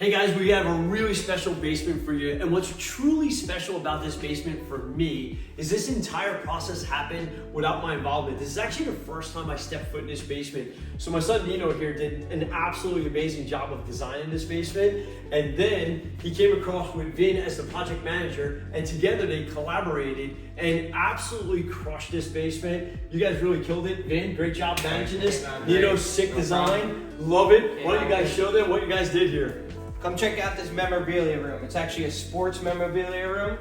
Hey guys, we have a really special basement for you, and what's truly special about this basement for me is this entire process happened without my involvement. This is actually the first time I stepped foot in this basement. So my son Nino here did an absolutely amazing job of designing this basement, and then he came across with Vin as the project manager, and together they collaborated and absolutely crushed this basement. You guys really killed it. Vin, great job managing this. Nino, sick design, love it. Why don't you guys show them what you guys did here? Come check out this memorabilia room. It's actually a sports memorabilia room.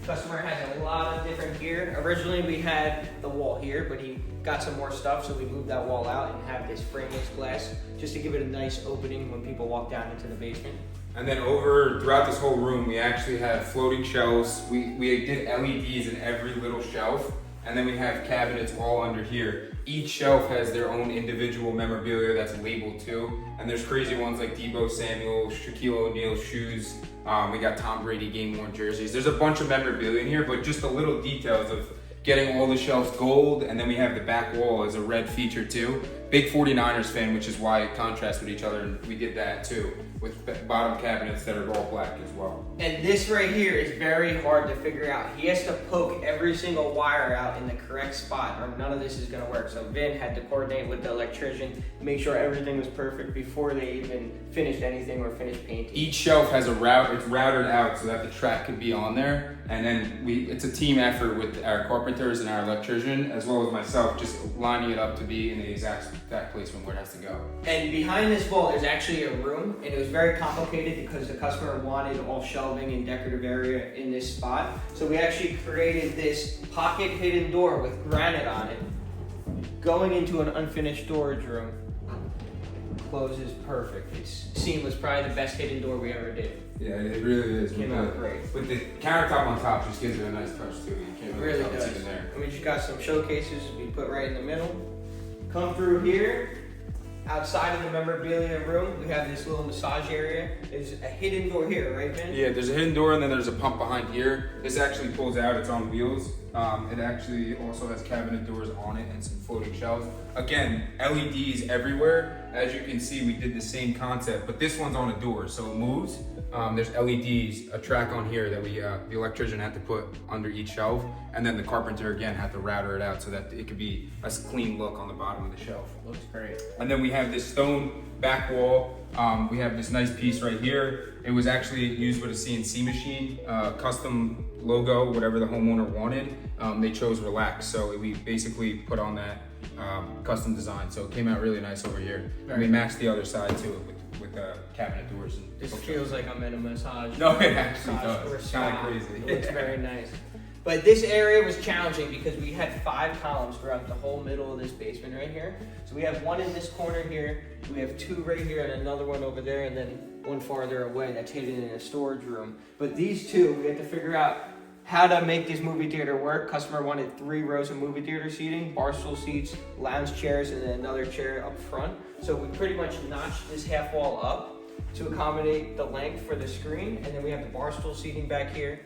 Customer has a lot of different gear. Originally we had the wall here, but he got some more stuff, so we moved that wall out and have this frameless glass just to give it a nice opening when people walk down into the basement. And then throughout this whole room, we actually have floating shelves. We did LEDs in every little shelf, and then we have cabinets all under here. Each shelf has their own individual memorabilia that's labeled too. And there's crazy ones like Debo Samuel, Shaquille O'Neal's shoes. We got Tom Brady game-worn jerseys. There's a bunch of memorabilia in here, but just the little details of getting all the shelves gold, and then we have the back wall as a red feature too. Big 49ers fan, which is why it contrasts with each other, and we did that too, with bottom cabinets that are all black as well. And this right here is very hard to figure out. He has to poke every single wire out in the correct spot, or none of this is gonna work. So Vin had to coordinate with the electrician, make sure everything was perfect before they even finished anything or finished painting. Each shelf has a route, it's routed out so that the track can be on there. And then it's a team effort with our carpenters and our electrician, as well as myself, just lining it up to be in the exact placement where it has to go. And behind this wall, there's actually a room, and it was very complicated because the customer wanted all shelving and decorative area in this spot. So we actually created this pocket hidden door with granite on it, going into an unfinished storage room. Closes perfect. It's seamless, probably the best hidden door we ever did. Yeah, it really is. Came out great. With the countertop on top, just gives it a nice touch too. You can't really tell it's even there. And we just got some showcases we put right in the middle. Come through here. Outside of the memorabilia room, we have this little massage area. There's a hidden door here, right, Ben? Yeah, there's a hidden door, and then there's a pump behind here. This actually pulls out, it's on wheels. It actually also has cabinet doors on it and some floating shelves. Again, LEDs everywhere. As you can see, we did the same concept, but this one's on a door, so it moves. There's LEDs, a track on here that the electrician had to put under each shelf, and then the carpenter again had to router it out so that it could be a clean look on the bottom of the shelf. Looks great. And then we have this stone back wall. We have this nice piece right here. It was actually used with a CNC machine, custom logo, whatever the homeowner wanted. They chose relax, so we basically put on that custom design. So it came out really nice over here. And we matched the other side to it with cabinet doors. And this feels like I'm in a massage. No, it actually does. It's kind of crazy. It looks very nice. But this area was challenging because we had 5 columns throughout the whole middle of this basement right here. So we have one in this corner here, we have 2 right here and another one over there, and then one farther away that's hidden in a storage room. But these 2, we had to figure out how to make this movie theater work. Customer wanted 3 rows of movie theater seating, bar stool seats, lounge chairs, and then another chair up front. So we pretty much notched this half wall up to accommodate the length for the screen, and then we have the bar stool seating back here.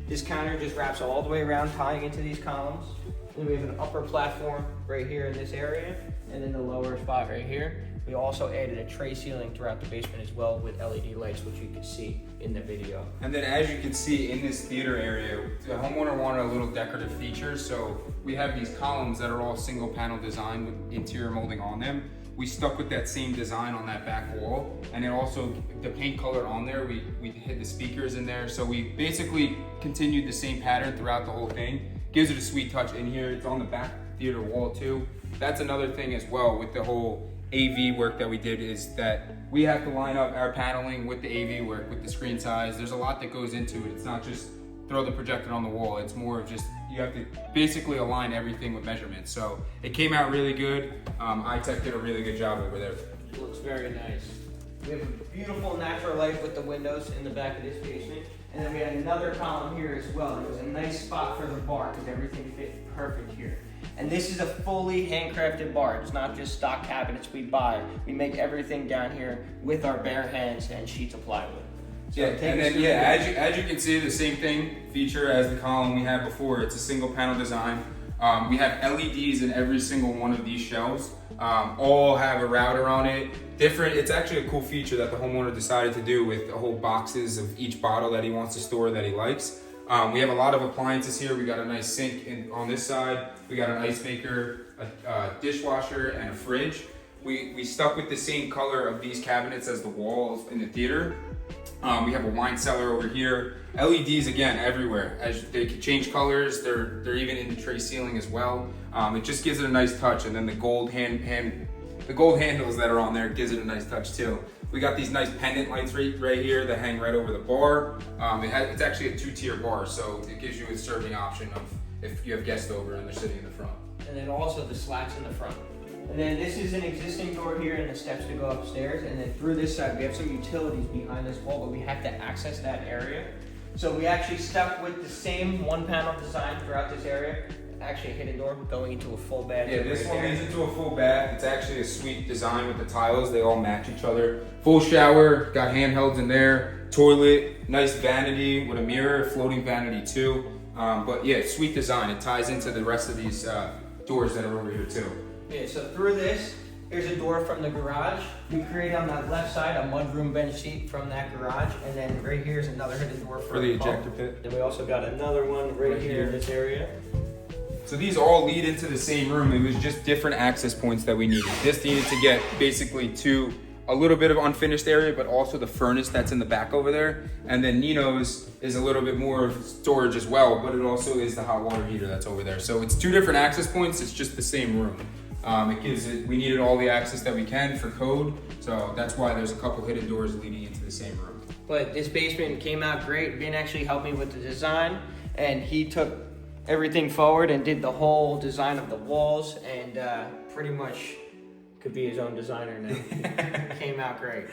This counter just wraps all the way around, tying into these columns. Then we have an upper platform right here in this area, and then the lower spot right here. We also added a tray ceiling throughout the basement as well with LED lights, which you can see in the video. And then as you can see in this theater area, the homeowner wanted a little decorative feature, so we have these columns that are all single panel design with interior molding on them. We stuck with that same design on that back wall, and then also the paint color on there, we hid the speakers in there. So we basically continued the same pattern throughout the whole thing. Gives it a sweet touch in here. It's on the back theater wall too. That's another thing as well with the whole AV work that we did, is that we have to line up our paneling with the AV work, with the screen size. There's a lot that goes into it. It's not just throw the projector on the wall. It's more of just, you have to basically align everything with measurements. So it came out really good. iTech did a really good job over there. It looks very nice. We have a beautiful natural light with the windows in the back of this basement. And then we had another column here as well. It was a nice spot for the bar because everything fit perfect here. And this is a fully handcrafted bar. It's not just stock cabinets we buy. We make everything down here with our bare hands and sheets of plywood. So yeah, and then as you can see, the same thing feature as the column we had before. It's a single panel design. We have LEDs in every single one of these shelves. All have a router on it. Different, it's actually a cool feature that the homeowner decided to do with the whole boxes of each bottle that he wants to store that he likes. We have a lot of appliances here. We got a nice sink on this side. We got an ice maker, a dishwasher, and a fridge. We stuck with the same color of these cabinets as the walls in the theater. We have a wine cellar over here. LEDs again everywhere. As they can change colors, they're even in the tray ceiling as well. It just gives it a nice touch, and then the gold the gold handles that are on there gives it a nice touch too. We got these nice pendant lights right here that hang right over the bar. It's actually a 2-tier bar, so it gives you a serving option of if you have guests over and they're sitting in the front. And then also the slats in the front. And then this is an existing door here and the steps to go upstairs. And then through this side, we have some utilities behind this wall, but we have to access that area. So we actually stuck with the same 1-panel design throughout this area. Actually a hidden door going into a full bath. Yeah, this one leads into a full bath. It's actually a sweet design with the tiles. They all match each other. Full shower, got handhelds in there. Toilet, nice vanity with a mirror, floating vanity too. But yeah, sweet design. It ties into the rest of these doors that are over here too. Yeah, so through this, here's a door from the garage. We create on that left side a mudroom bench seat from that garage. And then right here is another hidden door For the ejector pit. Then we also got another one right here in this area. So these all lead into the same room. It was just different access points that we needed. This needed to get basically to a little bit of unfinished area, but also the furnace that's in the back over there. And then Nino's is a little bit more of storage as well, but it also is the hot water heater that's over there. So it's 2 different access points. It's just the same room. We needed all the access that we can for code. So that's why there's a couple hidden doors leading into the same room. But this basement came out great. Ben actually helped me with the design, and he took everything forward and did the whole design of the walls, and pretty much could be his own designer now. Came out great.